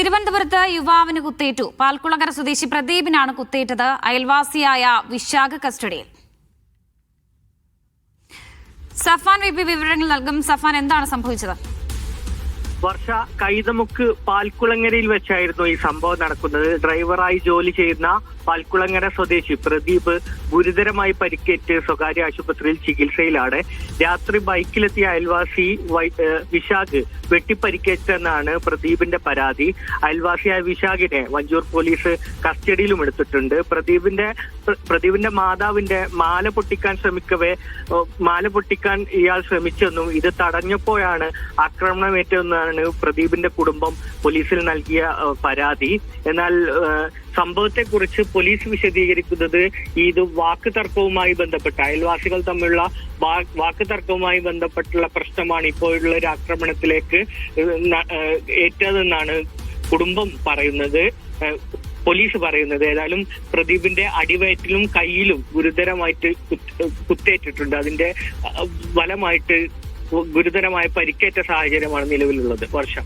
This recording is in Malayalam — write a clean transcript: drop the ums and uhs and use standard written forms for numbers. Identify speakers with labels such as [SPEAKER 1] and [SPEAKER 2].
[SPEAKER 1] തിരുവനന്തപുരത്ത് യുവാവിന് കുത്തേറ്റു. പാൽക്കുളങ്ങര സ്വദേശി പ്രദീപിനാണ് കുത്തേറ്റത്. അയൽവാസിയായ വിശാഖ് കസ്റ്റഡിയിൽ. സഫാൻ വി പി വിവരങ്ങൾ നൽകും. സഫാൻ, എന്താണ് സംഭവിച്ചത്?
[SPEAKER 2] വർഷ, കൈതമുക്ക് പാൽക്കുളങ്ങരയിൽ വെച്ചായിരുന്നു ഈ സംഭവം നടക്കുന്നത്. ഡ്രൈവറായി ജോലി ചെയ്യുന്ന പാൽക്കുളങ്ങര സ്വദേശി പ്രദീപ് ഗുരുതരമായി പരിക്കേറ്റ് സ്വകാര്യ ആശുപത്രിയിൽ ചികിത്സയിലാണ്. രാത്രി ബൈക്കിലെത്തിയ അയൽവാസി വിശാഖ് വെട്ടിപ്പരിക്കേറ്റെന്നാണ് പ്രദീപിന്റെ പരാതി. അയൽവാസിയായ വിശാഖിനെ വഞ്ചൂർ പോലീസ് കസ്റ്റഡിയിലും എടുത്തിട്ടുണ്ട്. പ്രദീപിന്റെ മാതാവിന്റെ മാല പൊട്ടിക്കാൻ ഇയാൾ ശ്രമിച്ചെന്നും ഇത് തടഞ്ഞപ്പോഴാണ് ആക്രമണമേറ്റതെന്നാണ് പ്രദീപിന്റെ കുടുംബം പോലീസിൽ നൽകിയ പരാതി. എന്നാൽ സംഭവത്തെക്കുറിച്ച് പോലീസ് വിശദീകരിക്കുന്നത് ഇത് വാക്ക് തർക്കവുമായി ബന്ധപ്പെട്ട അയൽവാസികൾ തമ്മിലുള്ള വാക്ക് തർക്കവുമായി ബന്ധപ്പെട്ടുള്ള പ്രശ്നമാണ് ഇപ്പോഴുള്ള ഒരു ആക്രമണത്തിലേക്ക് ഏറ്റതെന്നാണ് കുടുംബം പറയുന്നത്, പോലീസ് പറയുന്നത്. ഏതായാലും പ്രദീപിന്റെ അടിവയറ്റിലും കയ്യിലും ഗുരുതരമായിട്ട് കുത്തേറ്റിട്ടുണ്ട്. അതിന്റെ ഫലമായിട്ട് ഗുരുതരമായ പരിക്കേറ്റ സാഹചര്യമാണ് നിലവിലുള്ളത്. വർഷം.